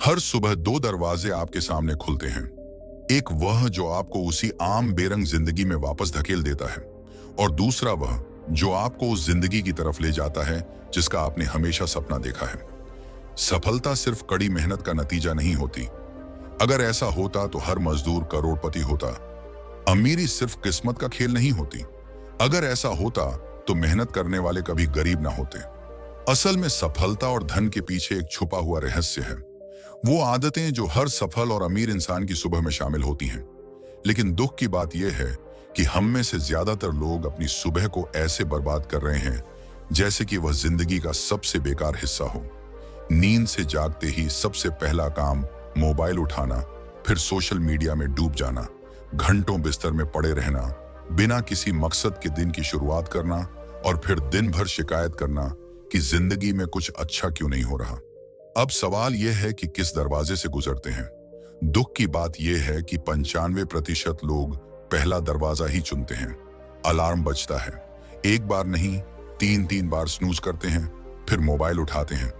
हर सुबह दो दरवाजे आपके सामने खुलते हैं। एक वह जो आपको उसी आम बेरंग जिंदगी में वापस धकेल देता है, और दूसरा वह जो आपको उस जिंदगी की तरफ ले जाता है जिसका आपने हमेशा सपना देखा है। सफलता सिर्फ कड़ी मेहनत का नतीजा नहीं होती। अगर ऐसा होता तो हर मजदूर करोड़पति होता। अमीरी सिर्फ किस्मत का खेल नहीं होती। अगर ऐसा होता तो मेहनत करने वाले कभी गरीब ना होते। असल में सफलता और धन के पीछे एक छुपा हुआ रहस्य है। वो आदतें जो हर सफल और अमीर इंसान की सुबह में शामिल होती हैं। लेकिन दुख की बात यह है कि हम में से ज्यादातर लोग अपनी सुबह को ऐसे बर्बाद कर रहे हैं जैसे कि वह जिंदगी का सबसे बेकार हिस्सा हो। नींद से जागते ही सबसे पहला काम मोबाइल उठाना, फिर सोशल मीडिया में डूब जाना, घंटों बिस्तर में पड़े रहना, बिना किसी मकसद के दिन की शुरुआत करना, और फिर दिन भर शिकायत करना कि जिंदगी में कुछ अच्छा क्यों नहीं हो रहा। अब सवाल यह है कि किस दरवाजे से गुजरते हैं। दुख की बात यह है कि 95% लोग पहला दरवाजा ही चुनते हैं। अलार्म बजता है, एक बार नहीं 3-3 बार स्नूज करते हैं, फिर मोबाइल उठाते हैं,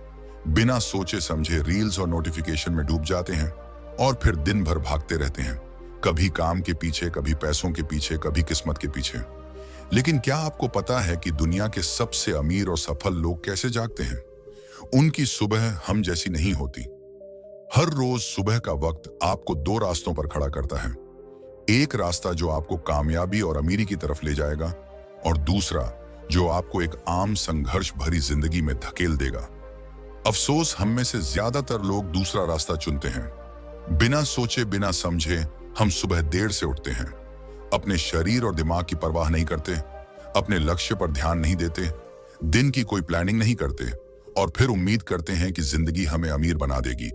बिना सोचे समझे रील्स और नोटिफिकेशन में डूब जाते हैं, और फिर दिन भर भागते रहते हैं, कभी काम के पीछे, कभी पैसों के पीछे, कभी किस्मत के पीछे। लेकिन क्या आपको पता है कि दुनिया के सबसे अमीर और सफल लोग कैसे जागते हैं? उनकी सुबह हम जैसी नहीं होती। हर रोज सुबह का वक्त आपको दो रास्तों पर खड़ा करता है। एक रास्ता जो आपको कामयाबी और अमीरी की तरफ ले जाएगा, और दूसरा जो आपको एक आम संघर्ष भरी जिंदगी में धकेल देगा। अफसोस, हम में से ज्यादातर लोग दूसरा रास्ता चुनते हैं। बिना सोचे, बिना समझे हम सुबह देर से उठते हैं, अपने शरीर और दिमाग की परवाह नहीं करते, अपने लक्ष्य पर ध्यान नहीं देते, दिन की कोई प्लानिंग नहीं करते, और फिर उम्मीद करते हैं कि जिंदगी हमें अमीर बना देगी।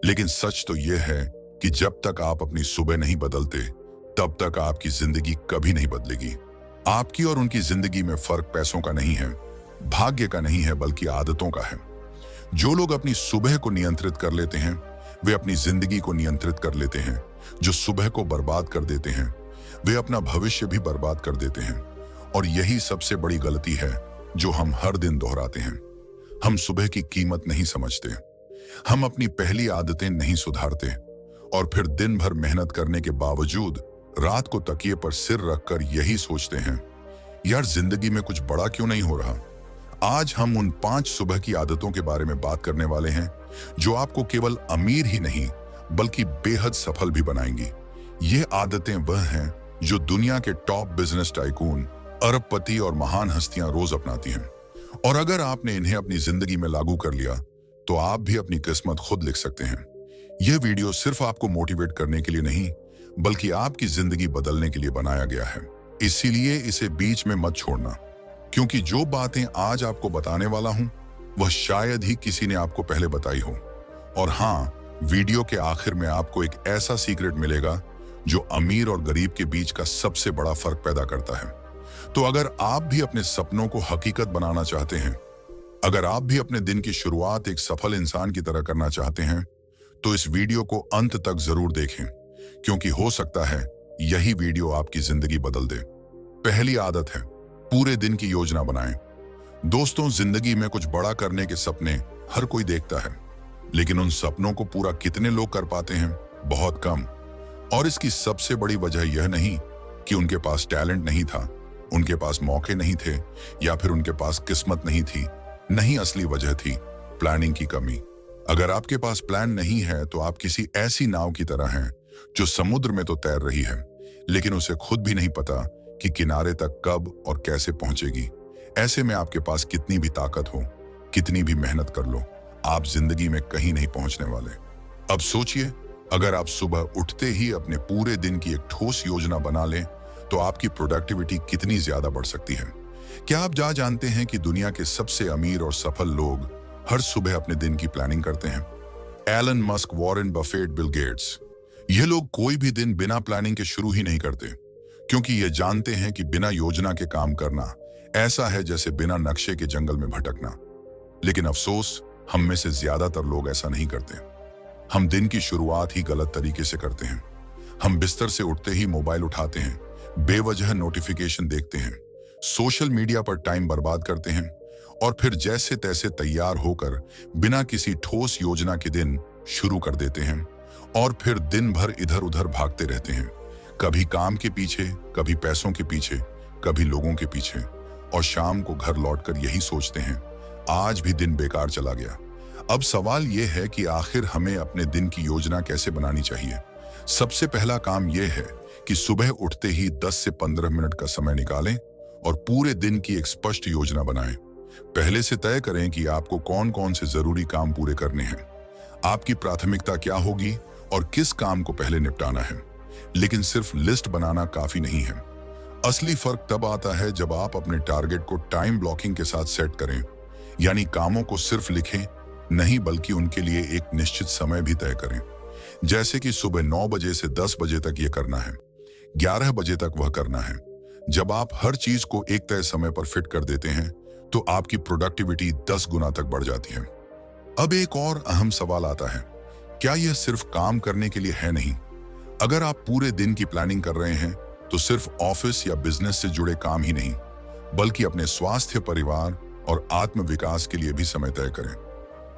लेकिन सच तो यह है कि जब तक आप अपनी सुबह नहीं बदलते, तब तक आपकी जिंदगी कभी नहीं बदलेगी। आपकी और उनकी जिंदगी में फर्क पैसों का नहीं है, भाग्य का नहीं है, बल्कि आदतों का है। जो लोग अपनी सुबह को नियंत्रित कर लेते हैं, वे अपनी जिंदगी को नियंत्रित कर लेते हैं। जो सुबह को बर्बाद कर देते हैं, वे अपना भविष्य भी बर्बाद कर देते हैं। और यही सबसे बड़ी गलती है जो हम हर दिन दोहराते हैं। हम सुबह की कीमत नहीं समझते, हम अपनी पहली आदतें नहीं सुधारते, और फिर दिन भर मेहनत करने के बावजूद रात को तकिए पर सिर रखकर यही सोचते हैं, यार जिंदगी में कुछ बड़ा क्यों नहीं हो रहा। आज हम उन 5 सुबह की आदतों के बारे में बात करने वाले हैं जो आपको केवल अमीर ही नहीं बल्कि बेहद सफल भी बनाएंगी। ये आदतें वह हैं जो दुनिया के टॉप बिजनेस टाइकून, अरबपति और महान हस्तियां रोज अपनाती हैं। और अगर आपने इन्हें अपनी जिंदगी में लागू कर लिया तो आप भी अपनी किस्मत खुद लिख सकते हैं। यह वीडियो सिर्फ आपको मोटिवेट करने के लिए नहीं, बल्कि आपकी जिंदगी बदलने के लिए बनाया गया है। इसीलिए इसे बीच में मत छोड़ना, क्योंकि जो बातें आज आपको बताने वाला हूं वह शायद ही किसी ने आपको पहले बताई हो। और हाँ, वीडियो के आखिर में आपको एक ऐसा सीक्रेट मिलेगा जो अमीर और गरीब के बीच का सबसे बड़ा फर्क पैदा करता है। तो अगर आप भी अपने सपनों को हकीकत बनाना चाहते हैं, अगर आप भी अपने दिन की शुरुआत एक सफल इंसान की तरह करना चाहते हैं, तो इस वीडियो को अंत तक जरूर देखें, क्योंकि हो सकता है यही वीडियो आपकी जिंदगी बदल दे। पहली आदत है, पूरे दिन की योजना बनाएं। दोस्तों, जिंदगी में कुछ बड़ा करने के सपने हर कोई देखता है, लेकिन उन सपनों को पूरा कितने लोग कर पाते हैं? बहुत कम। और इसकी सबसे बड़ी वजह यह नहीं कि उनके पास टैलेंट नहीं था, उनके पास मौके नहीं थे, या फिर उनके पास किस्मत नहीं थी। नहीं, असली वजह थी प्लानिंग की कमी। अगर आपके पास प्लान नहीं है तो आप किसी ऐसी नाव की तरह हैं जो समुद्र में तो तैर रही है, लेकिन उसे खुद भी नहीं पता कि किनारे तक कब और कैसे पहुंचेगी। ऐसे में आपके पास कितनी भी ताकत हो, कितनी भी मेहनत कर लो, आप जिंदगी में कहीं नहीं पहुंचने वाले। अब सोचिए, अगर आप सुबह उठते ही अपने पूरे दिन की एक ठोस योजना बना लें तो आपकी प्रोडक्टिविटी कितनी ज्यादा बढ़ सकती है। क्या आप जानते हैं कि दुनिया के सबसे अमीर और सफल लोग हर सुबह अपने दिन की प्लानिंग करते हैं? Elon Musk, Warren Buffett, Bill Gates, ये लोग कोई भी दिन बिना प्लानिंग के शुरू ही नहीं करते, क्योंकि ये जानते हैं कि बिना योजना के काम करना ऐसा है जैसे बिना नक्शे के जंगल में भटकना। लेकिन अफसोस, हम में से ज्यादातर लोग ऐसा नहीं करते। हम दिन की शुरुआत ही गलत तरीके से करते हैं। हम बिस्तर से उठते ही मोबाइल उठाते हैं, बेवजह नोटिफिकेशन देखते हैं, सोशल मीडिया पर टाइम बर्बाद करते हैं, और फिर जैसे तैसे तैयार होकर बिना किसी ठोस योजना के दिन शुरू कर देते हैं और फिर दिन भर इधर उधर भागते रहते हैं, कभी काम के पीछे, कभी पैसों के पीछे, कभी लोगों के पीछे, और शाम को घर लौटकर यही सोचते हैं, आज भी दिन बेकार चला गया। अब सवाल यह है कि आखिर हमें अपने दिन की योजना कैसे बनानी चाहिए। सबसे पहला काम यह है कि सुबह उठते ही 10 से 15 मिनट का समय निकालें और पूरे दिन की एक स्पष्ट योजना बनाएं। पहले से तय करें कि आपको कौन कौन से जरूरी काम पूरे करने हैं, आपकी प्राथमिकता क्या होगी और किस काम को पहले निपटाना है। लेकिन सिर्फ लिस्ट बनाना काफी नहीं है। असली फर्क तब आता है जब आप अपने टारगेट को टाइम ब्लॉकिंग के साथ सेट करें, यानी कामों को सिर्फ लिखें नहीं बल्कि उनके लिए एक निश्चित समय भी तय करें। जैसे कि सुबह 9 बजे से 10 बजे तक ये करना है, 11 बजे तक वह करना है। जब आप हर चीज को एक तय समय पर फिट कर देते हैं तो आपकी प्रोडक्टिविटी 10 गुना तक बढ़ जाती है। अब एक और अहम सवाल आता है, क्या यह सिर्फ काम करने के लिए है? नहीं। अगर आप पूरे दिन की प्लानिंग कर रहे हैं तो सिर्फ ऑफिस या बिजनेस से जुड़े काम ही नहीं, बल्कि अपने स्वास्थ्य, परिवार और आत्म विकास के लिए भी समय तय करें।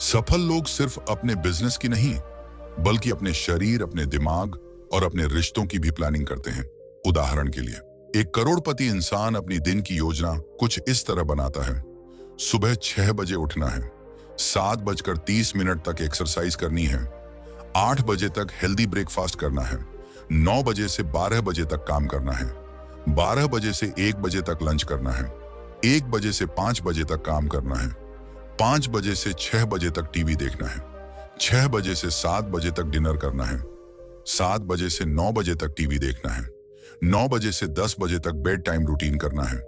सफल लोग सिर्फ अपने बिजनेस की नहीं, बल्कि अपने शरीर, अपने दिमाग और अपने रिश्तों की भी प्लानिंग करते हैं। उदाहरण के लिए, एक करोड़पति इंसान अपनी दिन की योजना कुछ इस तरह बनाता है। सुबह 6 बजे उठना है, 7:30 तक एक्सरसाइज करनी है, 8 बजे तक हेल्दी ब्रेकफास्ट करना है, 9 बजे से 12 बजे तक काम करना है, 12 बजे से 1 बजे तक लंच करना है, 1 बजे से 5 बजे तक काम करना है, 5 बजे से 6 बजे तक टीवी देखना है, 6 बजे से 7 बजे तक डिनर करना है, 7 बजे से 9 बजे तक टीवी देखना है, 9 बजे से 10 बजे तक बेड टाइम रूटीन करना है,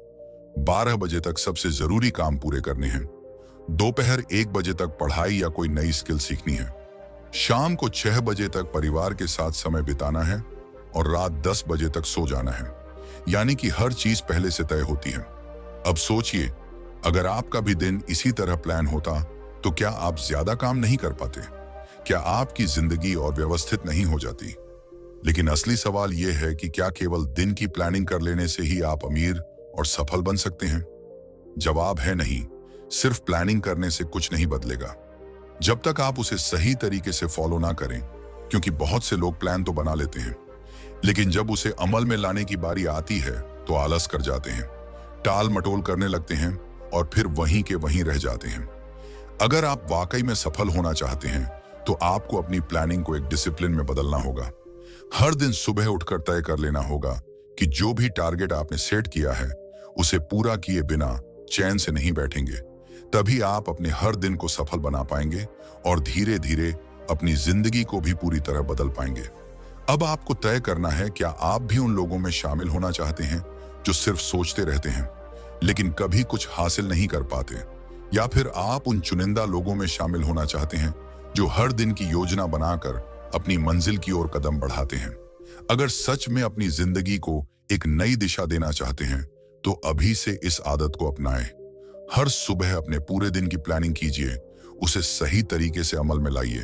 12 बजे तक सबसे जरूरी काम पूरे करने हैं, दोपहर 1 बजे तक पढ़ाई या कोई नई स्किल सीखनी है, शाम को 6 बजे तक परिवार के साथ समय बिताना है और रात 10 बजे तक सो जाना है। यानी कि हर चीज पहले से तय होती है। अब सोचिए, अगर आपका भी दिन इसी तरह प्लान होता तो क्या आप ज्यादा काम नहीं कर पाते? क्या आपकी जिंदगी और व्यवस्थित नहीं हो जाती? लेकिन असली सवाल यह है कि क्या केवल दिन की प्लानिंग कर लेने से ही आप अमीर और सफल बन सकते हैं? जवाब है नहीं। सिर्फ प्लानिंग करने से कुछ नहीं बदलेगा जब तक आप उसे सही तरीके से फॉलो ना करें। क्योंकि बहुत से लोग प्लान तो बना लेते हैं, लेकिन जब उसे अमल में लाने की बारी आती है तो आलस कर जाते हैं, टाल मटोल करने लगते हैं और फिर वहीं के वहीं रह जाते हैं। अगर आप वाकई में सफल होना चाहते हैं तो आपको अपनी प्लानिंग को एक डिसिप्लिन में बदलना होगा। हर दिन सुबह उठकर तय कर लेना होगा कि जो भी टारगेट आपने सेट किया है उसे पूरा किए बिना चैन से नहीं बैठेंगे। तभी आप अपने हर दिन को सफल बना पाएंगे और धीरे धीरे अपनी जिंदगी को भी पूरी तरह बदल पाएंगे। अब आपको तय करना है, क्या आप भी उन लोगों में शामिल होना चाहते हैं जो सिर्फ सोचते रहते हैं लेकिन कभी कुछ हासिल नहीं कर पाते, या फिर आप उन चुनिंदा लोगों में शामिल होना चाहते हैं जो हर दिन की योजना बनाकर अपनी मंजिल की ओर कदम बढ़ाते हैं। अगर सच में अपनी जिंदगी को एक नई दिशा देना चाहते हैं तो अभी से इस आदत को अपनाएं। हर सुबह अपने पूरे दिन की प्लानिंग कीजिए, उसे सही तरीके से अमल में लाइए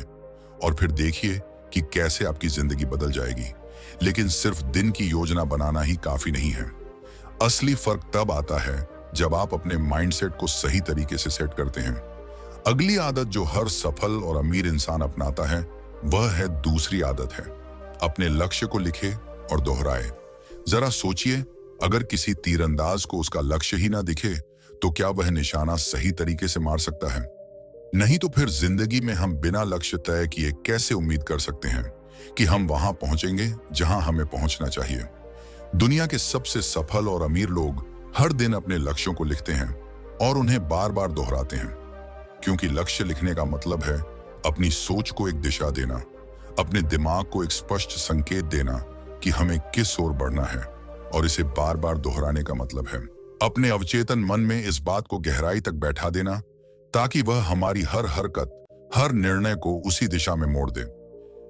और फिर देखिए कि कैसे आपकी जिंदगी बदल जाएगी। लेकिन सिर्फ दिन की योजना बनाना ही काफी नहीं है। असली फर्क तब आता है जब आप अपने माइंडसेट को सही तरीके से सेट करते हैं। अगली आदत जो हर सफल और अमीर इंसान अपनाता है वह है दूसरी आदत है, अपने लक्ष्य को लिखे और दोहराए। जरा सोचिए, अगर किसी तीरंदाज को उसका लक्ष्य ही ना दिखे तो क्या वह निशाना सही तरीके से मार सकता है? नहीं तो फिर जिंदगी में हम बिना लक्ष्य तय किए कैसे उम्मीद कर सकते हैं कि हम वहां पहुंचेंगे जहां हमें पहुंचना चाहिए। दुनिया के सबसे सफल और अमीर लोग हर दिन अपने लक्ष्यों को लिखते हैं और उन्हें बार बार दोहराते हैं, क्योंकि लक्ष्य लिखने का मतलब है अपनी सोच को एक दिशा देना, अपने दिमाग को एक स्पष्ट संकेत देना कि हमें किस ओर बढ़ना है, और इसे बार बार दोहराने का मतलब है अपने अवचेतन मन में इस बात को गहराई तक बैठा देना ताकि वह हमारी हर हरकत, हर निर्णय को उसी दिशा में मोड़ दे।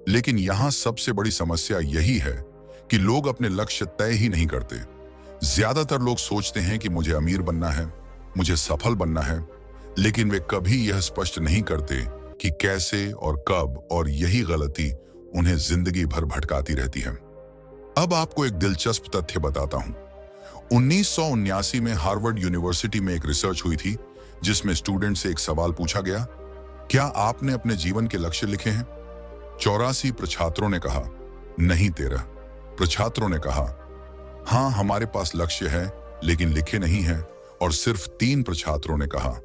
लेकिन यहाँ सबसे बड़ी समस्या यही है कि लोग अपने लक्ष्य तय ही नहीं करते। ज्यादातर लोग सोचते हैं कि मुझे अमीर बनना है, मुझे सफल बनना है, लेकिन वे कभी यह स्पष्ट नहीं करते कि कैसे और कब, और यही गलती उन्हें जिंदगी भर भटकाती रहती है। अब आपको एक दिलचस्प तथ्य बताता हूं। 1979 में हार्वर्ड यूनिवर्सिटी में एक रिसर्च हुई थी जिसमें स्टूडेंट से एक सवाल पूछा गया, क्या आपने अपने जीवन के लक्ष्य लिखे हैं? 84 प्रछात्रों ने कहा, नहीं 13 प्रछात्रों ने कहा, हाँ हमारे पास लक्ष्य है लेकिन लिखे नहीं हैं। और सिर्फ 3 प्रछात्रों ने कहा,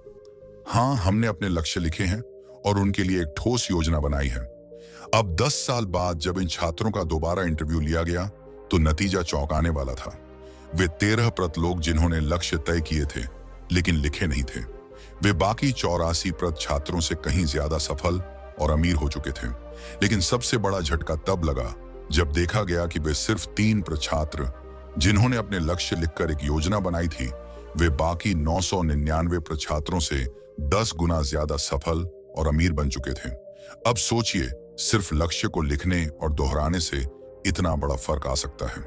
हाँ हमने अपने लक्ष्य लिखे हैं और उनके लिए एक ठोस योजना बनाई है। अब 10 साल बाद जब इन छात्रों का दोबारा इंटरव्यू लिया गया तो नतीजा चौंकाने वाला था। वे 13% लोग जिन्होंने लक्ष्य तय किए थे लेकिन लिखे नहीं थे, वे बाकी 84% छात्रों से कहीं ज्यादा सफल और अमीर हो चुके थे। लेकिन सबसे बड़ा झटका तब लगा जब देखा गया कि वे सिर्फ 3% छात्र जिन्होंने अपने लक्ष्य लिखकर एक योजना बनाई थी, वे बाकी 999 छात्रों से 10 गुना ज्यादा सफल और अमीर बन चुके थे। अब सोचिए, सिर्फ लक्ष्य को लिखने और दोहराने से इतना बड़ा फर्क आ सकता है।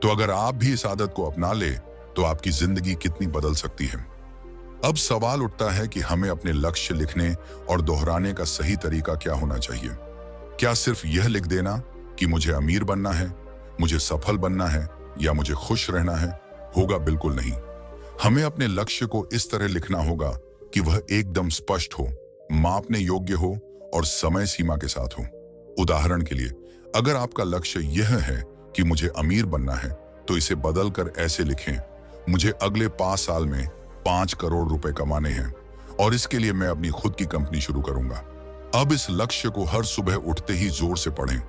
तो अगर आप भी इस आदत को अपना ले तो आपकी जिंदगी कितनी बदल सकती है। अब सवाल उठता है कि हमें अपने लक्ष्य लिखने और दोहराने का सही तरीका क्या होना चाहिए। क्या सिर्फ यह लिख देना कि मुझे अमीर बनना है, मुझे सफल बनना है या मुझे खुश रहना है? होगा बिल्कुल नहीं। हमें अपने लक्ष्य को इस तरह लिखना होगा कि वह एकदम स्पष्ट हो, मापने योग्य हो और समय सीमा के साथ हो। उदाहरण के लिए, अगर आपका लक्ष्य यह है कि मुझे अमीर बनना है तो इसे बदलकर ऐसे लिखें, मुझे अगले 5 साल में 5 करोड़ रुपए कमाने हैं और इसके लिए मैं अपनी खुद की कंपनी शुरू करूंगा। अब इस लक्ष्य को हर सुबह उठते ही जोर से पढ़ें,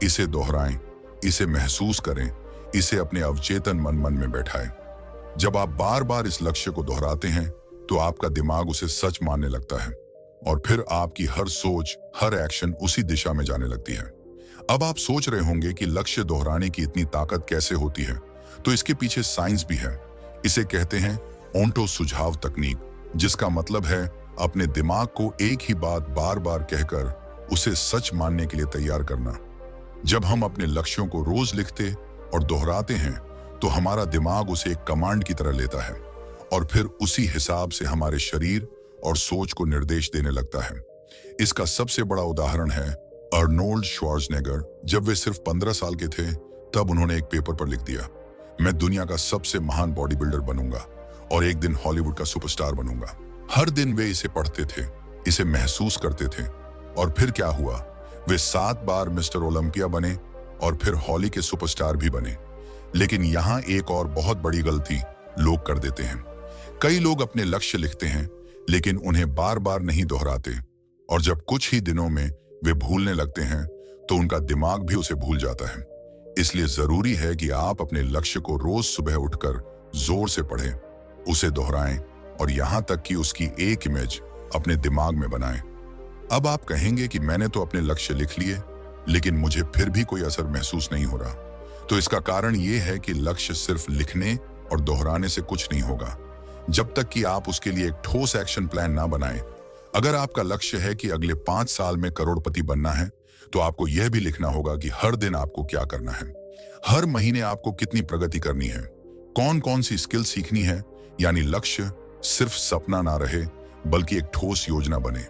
इसे दोहराएं, इसे महसूस करें, इसे अपने अवचेतन मन में बैठाएं। जब आप बार बार इस लक्ष्य को दोहराते हैं तो आपका दिमाग उसे सच मानने लगता है और फिर आपकी हर सोच, हर एक्शन उसी दिशा में जाने लगती है। अब आप सोच रहे होंगे कि लक्ष्य दोहराने की इतनी ताकत कैसे होती है, तो इसके पीछे साइंस भी है। इसे कहते हैं ओंटो सुझाव तकनीक, जिसका मतलब है अपने दिमाग को एक ही बात बार बार कहकर उसे सच मानने के लिए तैयार करना। जब हम अपने लक्ष्यों को रोज लिखते और दोहराते हैं तो हमारा दिमाग उसे एक कमांड की तरह लेता है और फिर उसी हिसाब से हमारे शरीर और सोच को निर्देश देने लगता है। इसका सबसे बड़ा उदाहरण है अर्नोल्ड श्वार्ज़नेगर। जब वे सिर्फ 15 साल के थे तब उन्होंने एक पेपर पर लिख दिया, मैं दुनिया का सबसे महान बॉडी बिल्डर बनूंगा और एक दिन हॉलीवुड का सुपरस्टार बनूंगा। हर दिन वे इसे पढ़ते थे, इसे महसूस करते थे और फिर क्या हुआ, वे 7 बार मिस्टर ओलंपिया बने और फिर हॉली के सुपरस्टार भी बने। लेकिन यहाँ एक और बहुत बड़ी गलती लोग कर देते हैं। कई लोग अपने लक्ष्य लिखते हैं लेकिन उन्हें बार बार नहीं दोहराते और जब कुछ ही दिनों में वे भूलने लगते हैं तो उनका दिमाग भी उसे भूल जाता है। इसलिए जरूरी है कि आप अपने लक्ष्य को रोज सुबह उठकर जोर से पढ़ें, उसे दोहराएं और यहां तक कि उसकी एक इमेज अपने दिमाग में बनाएं। अब आप कहेंगे कि मैंने तो अपने लक्ष्य लिख लिए लेकिन मुझे फिर भी कोई असर महसूस नहीं हो रहा। तो इसका कारण यह है कि लक्ष्य सिर्फ लिखने और दोहराने से कुछ नहीं होगा जब तक कि आप उसके लिए एक ठोस एक्शन प्लान ना बनाएं। अगर आपका लक्ष्य है कि अगले 5 साल में करोड़पति बनना है तो आपको यह भी लिखना होगा कि हर दिन आपको क्या करना है, हर महीने आपको कितनी प्रगति करनी है, कौन कौन सी स्किल सीखनी है। यानी लक्ष्य सिर्फ सपना ना रहे बल्कि एक ठोस योजना बने।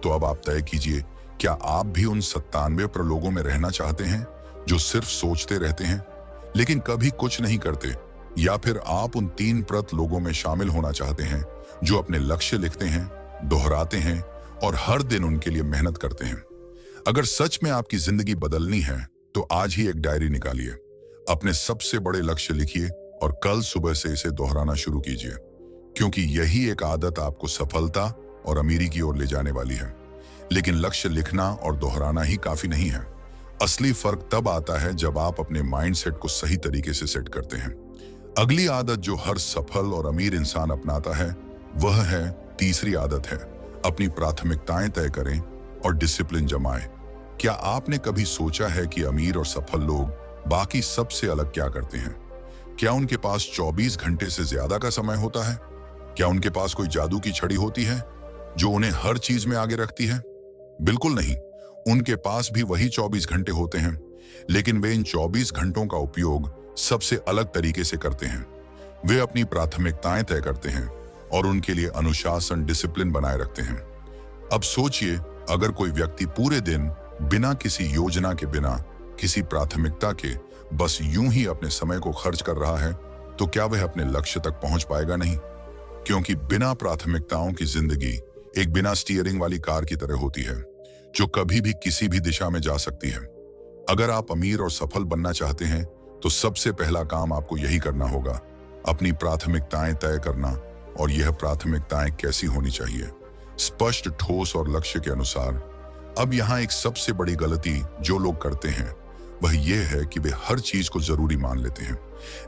तो अब आप तय कीजिए, क्या आप भी उन 97% लोगों में रहना चाहते हैं जो सिर्फ सोचते रहते हैं लेकिन कभी कुछ नहीं करते, या फिर आप उन 3% लोगों में शामिल होना चाहते हैं जो अपने लक्ष्य लिखते हैं, दोहराते हैं और हर दिन उनके लिए मेहनत करते हैं? अगर सच में आपकी जिंदगी बदलनी है तो आज ही एक डायरी निकालिए, अपने सबसे बड़े लक्ष्य लिखिए और कल सुबह से इसे दोहराना शुरू कीजिए, क्योंकि यही एक आदत आपको सफलता और अमीरी की ओर ले जाने वाली है। लेकिन लक्ष्य लिखना और दोहराना ही काफी नहीं है। असली फर्क तब आता है जब आप अपने माइंडसेट को सही तरीके से सेट करते हैं। अगली आदत जो हर सफल और अमीर इंसान अपनाता है वह है, तीसरी आदत है, अपनी प्राथमिकताएं तय करें और डिसिप्लिन जमाएं। क्या आपने कभी सोचा है कि अमीर और सफल लोग बाकी सबसे अलग क्या करते हैं? क्या उनके पास 24 घंटे से ज्यादा का समय होता है? क्या उनके पास कोई जादू की छड़ी होती है जो उन्हें हर चीज में आगे रखती है? बिल्कुल नहीं। उनके पास भी वही 24 घंटे होते हैं, लेकिन वे इन 24 घंटों का उपयोग सबसे अलग तरीके से करते हैं। वे अपनी प्राथमिकताएं तय करते हैं और उनके लिए अनुशासन, डिसिप्लिन बनाए रखते हैं। अब सोचिए, अगर कोई व्यक्ति पूरे दिन बिना किसी योजना के, बिना किसी प्राथमिकता के बस यूं ही अपने समय को खर्च कर रहा है तो क्या वह अपने लक्ष्य तक पहुंच पाएगा? नहीं, क्योंकि बिना प्राथमिकताओं की जिंदगी एक बिना स्टीयरिंग वाली कार की तरह होती है जो कभी भी किसी भी दिशा में जा सकती है। अगर आप अमीर और सफल बनना चाहते हैं तो सबसे पहला काम आपको यही करना होगा, अपनी प्राथमिकताएं तय करना। और यह प्राथमिकताएं कैसी होनी चाहिए? स्पष्ट, ठोस और लक्ष्य के अनुसार। अब यहाँ एक सबसे बड़ी गलती जो लोग करते हैं वह यह है कि वे हर चीज को जरूरी मान लेते हैं।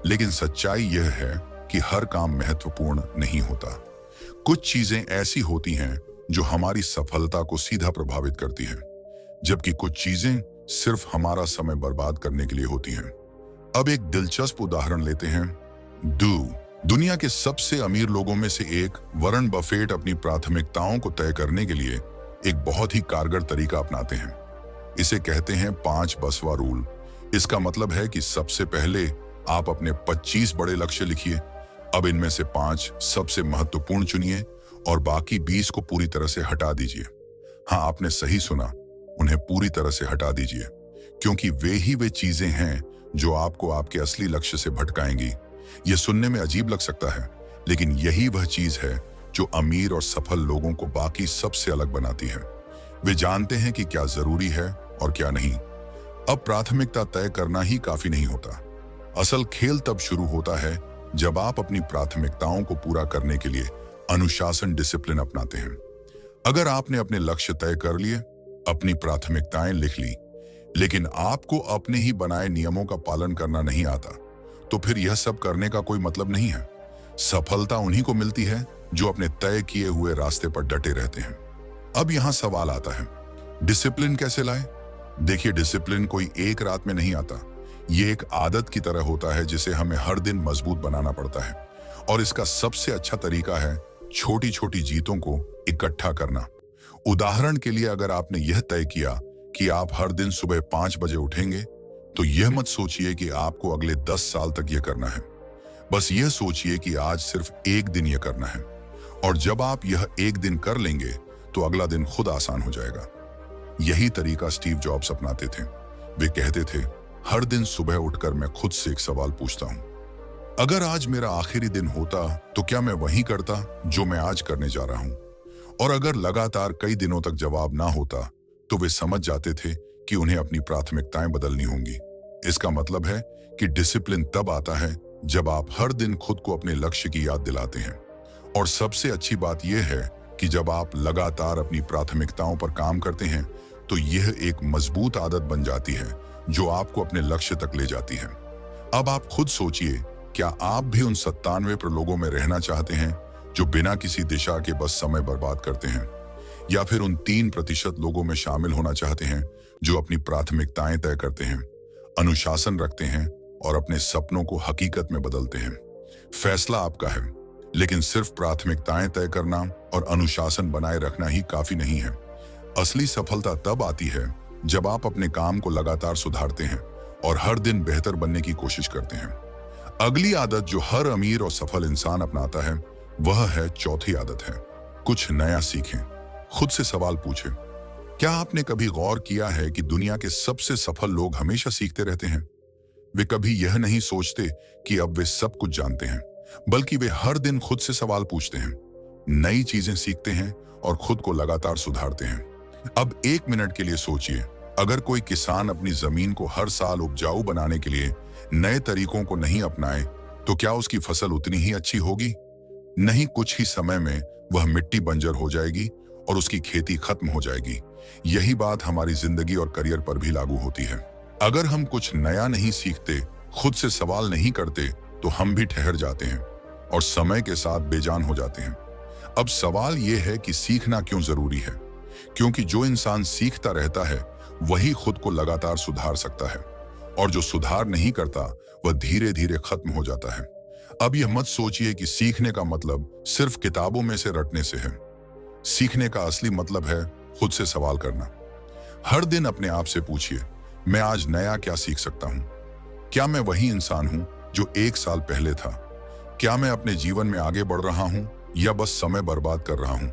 लेकिन सच्चाई यह है कि हर काम महत्वपूर्ण नहीं होता। कुछ चीजें ऐसी होती हैं जो हमारी सफलता को सीधा प्रभावित करती हैं, जबकि कुछ चीजें सिर्फ हमारा समय बर्बाद करने के लिए होती हैं। अब एक दिलचस्प उदाहरण लेते हैं। दुनिया के सबसे अमीर लोगों में से एक वॉरेन बफेट अपनी प्राथमिकताओं को तय करने के लिए एक बहुत ही कारगर तरीका अपनाते हैं। इसे कहते हैं 5-बसवा रूल। इसका मतलब है कि सबसे पहले आप अपने 25 बड़े लक्ष्य लिखिए। अब इनमें से 5 सबसे महत्वपूर्ण चुनिए और बाकी 20 को पूरी तरह से हटा दीजिए। हाँ, आपने सही सुना, उन्हें पूरी तरह से हटा दीजिए, क्योंकि वे चीजें हैं जो आपको आपके असली लक्ष्य से भटकाएंगी। यह सुनने में अजीब लग सकता है, लेकिन यही वह चीज है जो अमीर और सफल लोगों को बाकी सबसे अलग बनाती है। वे जानते हैं कि क्या जरूरी है और क्या नहीं। अब प्राथमिकता तय करना ही काफी नहीं होता। असल खेल तब शुरू होता है जब आप अपनी प्राथमिकताओं को पूरा करने के लिए अनुशासन, डिसिप्लिन अपनाते हैं। अगर आपने अपने लक्ष्य तय कर लिए, अपनी प्राथमिकताएं लिख ली, लेकिन आपको अपने ही बनाए नियमों का पालन करना नहीं आता, तो फिर यह सब करने का कोई मतलब नहीं है। सफलता उन्हीं को मिलती है जो अपने तय किए हुए रास्ते पर डटे रहते हैं। अब यहां सवाल आता है, डिसिप्लिन कैसे लाए? देखिए, डिसिप्लिन कोई एक रात में नहीं आता। ये एक आदत की तरह होता है जिसे हमें हर दिन मजबूत बनाना पड़ता है। और इसका सबसे अच्छा तरीका है छोटी छोटी जीतों को इकट्ठा करना। उदाहरण के लिए, अगर आपने यह तय किया कि आप हर दिन सुबह 5 बजे उठेंगे, तो यह मत सोचिए कि आपको अगले 10 साल तक यह करना है। बस यह सोचिए कि आज सिर्फ एक दिन यह करना है। और जब आप यह एक दिन कर लेंगे तो अगला दिन खुद आसान हो जाएगा। यही तरीका स्टीव जॉब्स अपनाते थे। वे कहते थे, हर दिन सुबह उठकर मैं खुद से एक सवाल पूछता हूं, अगर आज मेरा आखिरी दिन होता तो क्या मैं वही करता जो मैं आज करने जा रहा हूं? और अगर लगातार कई दिनों तक जवाब ना होता तो वे समझ जाते थे कि उन्हें अपनी प्राथमिकताएं बदलनी होंगी। इसका मतलब है कि डिसिप्लिन तब आता है जब आप हर दिन खुद को अपने लक्ष्य की याद दिलाते हैं। और सबसे अच्छी बात यह है कि जब आप लगातार अपनी प्राथमिकताओं पर काम करते हैं तो यह एक मजबूत आदत बन जाती है जो आपको अपने लक्ष्य तक ले जाती है। अब आप खुद सोचिए, क्या आप भी उन 97 लोगों में रहना चाहते हैं जो बिना किसी दिशा के बस समय बर्बाद करते हैं, या फिर उन 3% लोगों में शामिल होना चाहते हैं जो अपनी प्राथमिकताएं तय करते हैं, अनुशासन रखते हैं और अपने सपनों को हकीकत में बदलते हैं? फैसला आपका है, लेकिन सिर्फ प्राथमिकताएं तय करना और अनुशासन बनाए रखना ही काफी नहीं है। असली सफलता तब आती है जब आप अपने काम को लगातार सुधारते हैं और हर दिन बेहतर बनने की कोशिश करते हैं। अगली आदत जो हर अमीर और सफल इंसान अपनाता है वह है, चौथी आदत है, कुछ नया सीखें। खुद से सवाल पूछें, क्या आपने कभी गौर किया है कि दुनिया के सबसे सफल लोग हमेशा सीखते रहते हैं? वे कभी यह नहीं सोचते कि अब वे सब कुछ जानते हैं, बल्कि वे हर दिन खुद से सवाल पूछते हैं, नई चीजें सीखते हैं और खुद को लगातार सुधारते हैं। अब 1 मिनट के लिए सोचिए, अगर कोई किसान अपनी जमीन को हर साल उपजाऊ बनाने के लिए नए तरीकों को नहीं अपनाए तो क्या उसकी फसल उतनी ही अच्छी होगी? नहीं, कुछ ही समय में वह मिट्टी बंजर हो जाएगी और उसकी खेती खत्म हो जाएगी। यही बात हमारी जिंदगी और करियर पर भी लागू होती है। अगर हम कुछ नया नहीं सीखते, खुद से सवाल नहीं करते, तो हम भी ठहर जाते हैं और समय के साथ बेजान हो जाते हैं। अब सवाल यह है कि सीखना क्यों जरूरी है? क्योंकि जो इंसान सीखता रहता है वही खुद को लगातार सुधार सकता है, और जो सुधार नहीं करता वह धीरे धीरे खत्म हो जाता है। अब यह मत सोचिए कि सीखने का मतलब सिर्फ किताबों में से रटने से है। सीखने का असली मतलब है खुद से सवाल करना। हर दिन अपने आप से पूछिए, मैं आज नया क्या सीख सकता हूं? क्या मैं वही इंसान हूं जो 1 साल पहले था? क्या मैं अपने जीवन में आगे बढ़ रहा हूं या बस समय बर्बाद कर रहा हूं?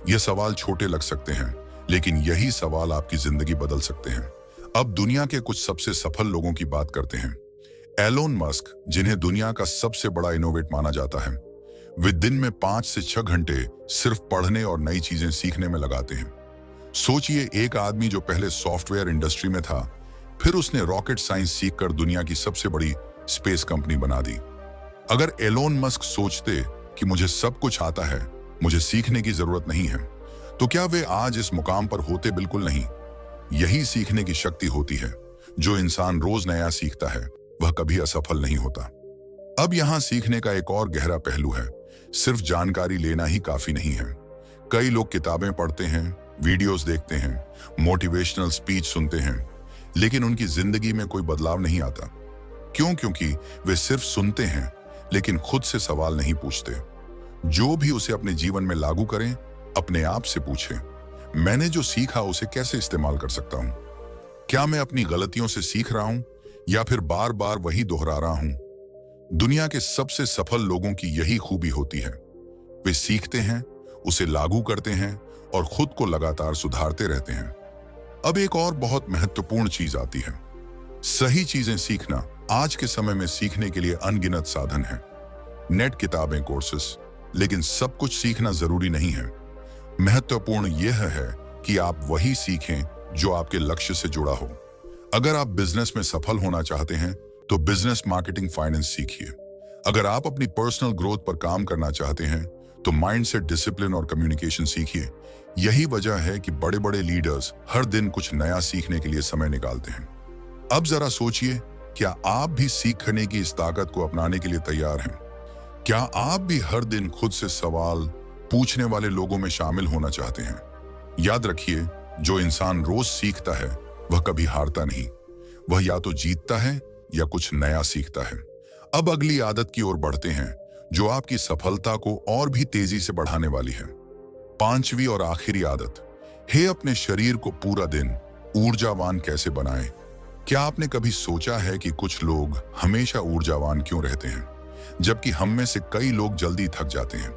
यह सवाल छोटे लग सकते हैं, लेकिन यही सवाल आपकी जिंदगी बदल सकते हैं। अब दुनिया के कुछ सबसे सफल लोगों की बात करते हैं। एलोन मस्क, जिन्हें दुनिया का सबसे बड़ा इनोवेट माना जाता है, वे दिन में 5 से 6 घंटे सिर्फ पढ़ने और नई चीजें सीखने में लगाते हैं। सोचिए, एक आदमी जो पहले सॉफ्टवेयर इंडस्ट्री में था, फिर उसने रॉकेट साइंस सीखकर दुनिया की सबसे बड़ी स्पेस कंपनी बना दी। अगर एलोन मस्क सोचते कि मुझे सब कुछ आता है, मुझे सीखने की जरूरत नहीं है, तो क्या वे आज इस मुकाम पर होते? बिल्कुल नहीं। यही सीखने की शक्ति होती है। जो इंसान रोज नया सीखता है, वह कभी असफल नहीं होता। अब यहां सीखने का एक और गहरा पहलू है। सिर्फ जानकारी लेना ही काफी नहीं है। कई लोग किताबें पढ़ते हैं, वीडियोस देखते हैं, मोटिवेशनल स्पीच सुनते हैं, लेकिन उनकी जिंदगी में कोई बदलाव नहीं आता। क्यों? क्योंकि वे सिर्फ सुनते हैं, लेकिन खुद से सवाल नहीं पूछते। जो भी उसे अपने जीवन में लागू करें, अपने आप से पूछें, मैंने जो सीखा उसे कैसे इस्तेमाल कर सकता हूं? क्या मैं अपनी गलतियों से सीख रहा हूं या फिर बार बार वही दोहरा रहा हूं? दुनिया के सबसे सफल लोगों की यही खूबी होती है। वे सीखते हैं, उसे लागू करते हैं और खुद को लगातार सुधारते रहते हैं। अब एक और बहुत महत्वपूर्ण चीज आती है। सही चीजें सीखना। आज के समय में सीखने के लिए अनगिनत साधन हैं। नेट, किताबें, कोर्सेस, लेकिन सब कुछ सीखना जरूरी नहीं है। महत्वपूर्ण यह है कि आप वही सीखें जो आपके लक्ष्य से जुड़ा हो। अगर आप बिजनेस में सफल होना चाहते हैं, तो बिजनेस मार्केटिंग, फाइनेंस सीखिए। अगर आप अपनी पर्सनल ग्रोथ पर काम करना चाहते हैं, तो माइंडसेट, डिसिप्लिन और कम्युनिकेशन सीखिए। यही वजह है कि बड़े बड़े लीडर्स हर दिन कुछ नया सीखने के लिए समय निकालते हैं। अब जरा सोचिए, क्या आप भी सीखने की इस ताकत को अपनाने के लिए तैयार हैं? क्या आप भी हर दिन खुद से सवाल पूछने वाले लोगों में शामिल होना चाहते हैं? याद रखिए, जो इंसान रोज सीखता है, वह कभी हारता नहीं। वह या तो जीतता है या कुछ नया सीखता है। अब अगली आदत की ओर बढ़ते हैं, जो आपकी सफलता को और भी तेजी से बढ़ाने वाली है। पांचवी और आखिरी आदत है, अपने शरीर को पूरा दिन ऊर्जावान कैसे बनाएं। क्या आपने कभी सोचा है कि कुछ लोग हमेशा ऊर्जावान क्यों रहते हैं, जबकि हम में से कई लोग जल्दी थक जाते हैं?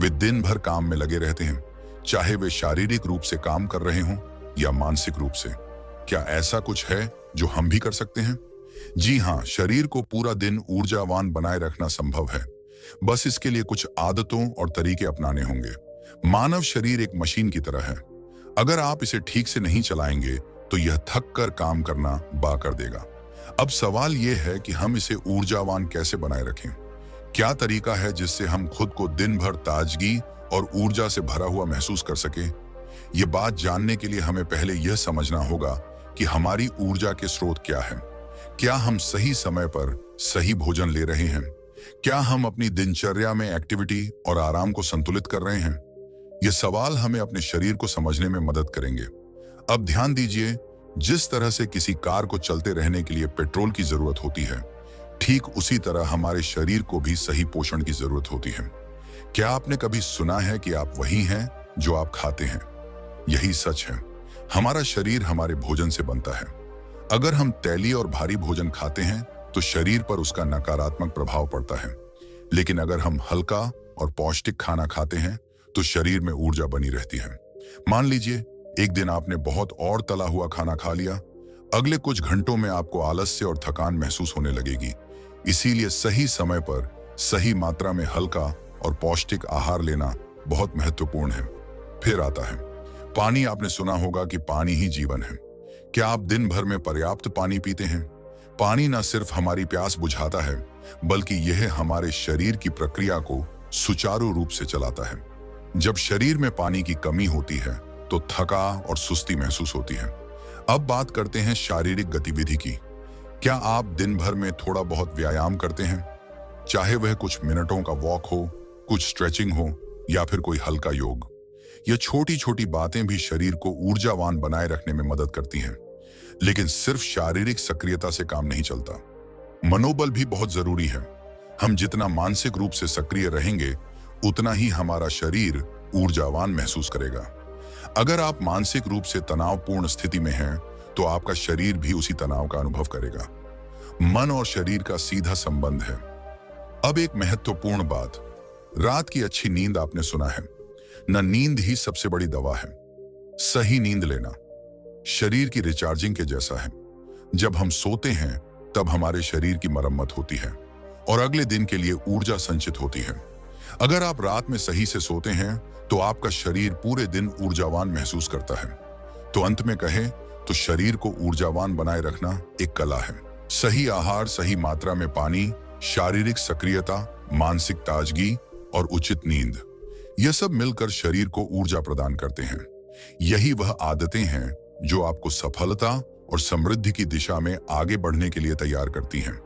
वे दिन भर काम में लगे रहते हैं, चाहे वे शारीरिक रूप से काम कर रहे हों या मानसिक रूप से। क्या ऐसा कुछ है जो हम भी कर सकते हैं? जी हां, शरीर को पूरा दिन ऊर्जावान बनाए रखना संभव है। बस इसके लिए कुछ आदतों और तरीके अपनाने होंगे। मानव शरीर एक मशीन की तरह है। अगर आप इसे ठीक से नहीं चलाएंगे, तो यह थक कर काम करना बंद कर देगा। अब सवाल यह है कि हम इसे ऊर्जावान कैसे बनाए रखें? क्या तरीका है जिससे हम खुद को दिन भर ताजगी और ऊर्जा से भरा हुआ महसूस कर सकें? ये बात जानने के लिए हमें पहले यह समझना होगा कि हमारी ऊर्जा के स्रोत क्या है। क्या हम सही समय पर सही भोजन ले रहे हैं? क्या हम अपनी दिनचर्या में एक्टिविटी और आराम को संतुलित कर रहे हैं? ये सवाल हमें अपने शरीर को समझने में मदद करेंगे। अब ध्यान दीजिए, जिस तरह से किसी कार को चलते रहने के लिए पेट्रोल की जरूरत होती है, ठीक उसी तरह हमारे शरीर को भी सही पोषण की जरूरत होती है। क्या आपने कभी सुना है कि आप वही हैं जो आप खाते हैं? यही सच है। हमारा शरीर हमारे भोजन से बनता है। अगर हम तैलीय और भारी भोजन खाते हैं, तो शरीर पर उसका नकारात्मक प्रभाव पड़ता है। लेकिन अगर हम हल्का और पौष्टिक खाना खाते हैं, तो शरीर में ऊर्जा बनी रहती है। मान लीजिए, एक दिन आपने बहुत और तला हुआ खाना खा लिया। अगले कुछ घंटों में आपको आलस्य और थकान महसूस होने लगेगी। इसीलिए सही समय पर सही मात्रा में हल्का और पौष्टिक आहार लेना बहुत महत्वपूर्ण है। फिर आता है पानी। आपने सुना होगा कि पानी ही जीवन है। क्या आप दिन भर में पर्याप्त पानी पीते हैं? पानी न सिर्फ हमारी प्यास बुझाता है, बल्कि यह हमारे शरीर की प्रक्रिया को सुचारू रूप से चलाता है। जब शरीर में पानी की कमी होती है, तो थका और सुस्ती महसूस होती है। अब बात करते हैं शारीरिक गतिविधि की। क्या आप दिन भर में थोड़ा बहुत व्यायाम करते हैं? चाहे वह कुछ मिनटों का वॉक हो, कुछ स्ट्रेचिंग हो या फिर कोई हल्का योग। ये छोटी छोटी बातें भी शरीर को ऊर्जावान बनाए रखने में मदद करती हैं। लेकिन सिर्फ शारीरिक सक्रियता से काम नहीं चलता। मनोबल भी बहुत जरूरी है। हम जितना मानसिक रूप से सक्रिय रहेंगे, उतना ही हमारा शरीर ऊर्जावान महसूस करेगा। अगर आप मानसिक रूप से तनावपूर्ण स्थिति में हैं, तो आपका शरीर भी उसी तनाव का अनुभव करेगा। मन और शरीर का सीधा संबंध है। अब एक महत्वपूर्ण बात, रात की अच्छी नींद। आपने सुना है न, नींद ही सबसे बड़ी दवा है। सही नींद लेना शरीर की रिचार्जिंग के जैसा है। जब हम सोते हैं, तब हमारे शरीर की मरम्मत होती है और अगले दिन के लिए ऊर्जा संचित होती है। अगर आप रात में सही से सोते हैं, तो आपका शरीर पूरे दिन ऊर्जावान महसूस करता है। तो अंत में कहें तो शरीर को ऊर्जावान बनाए रखना एक कला है। सही आहार, सही मात्रा में पानी, शारीरिक सक्रियता, मानसिक ताजगी और उचित नींद, यह सब मिलकर शरीर को ऊर्जा प्रदान करते हैं। यही वह आदतें हैं जो आपको सफलता और समृद्धि की दिशा में आगे बढ़ने के लिए तैयार करती हैं।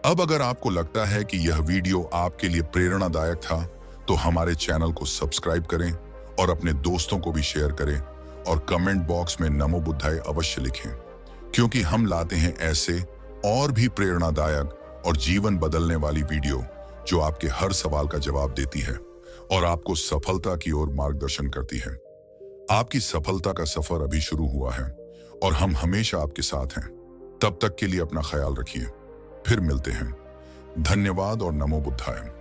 अब अगर आपको लगता है कि यह वीडियो आपके लिए प्रेरणादायक था, तो हमारे चैनल को सब्सक्राइब करें और अपने दोस्तों को भी शेयर करें और कमेंट बॉक्स में नमो बुद्धाय अवश्य लिखें, क्योंकि हम लाते हैं ऐसे और भी प्रेरणादायक और जीवन बदलने वाली वीडियो जो आपके हर सवाल का जवाब देती है और आपको सफलता की ओर मार्गदर्शन करती है। आपकी सफलता का सफर अभी शुरू हुआ है और हम हमेशा आपके साथ हैं। तब तक के लिए अपना ख्याल रखिए। फिर मिलते हैं। धन्यवाद और नमो बुद्धाय।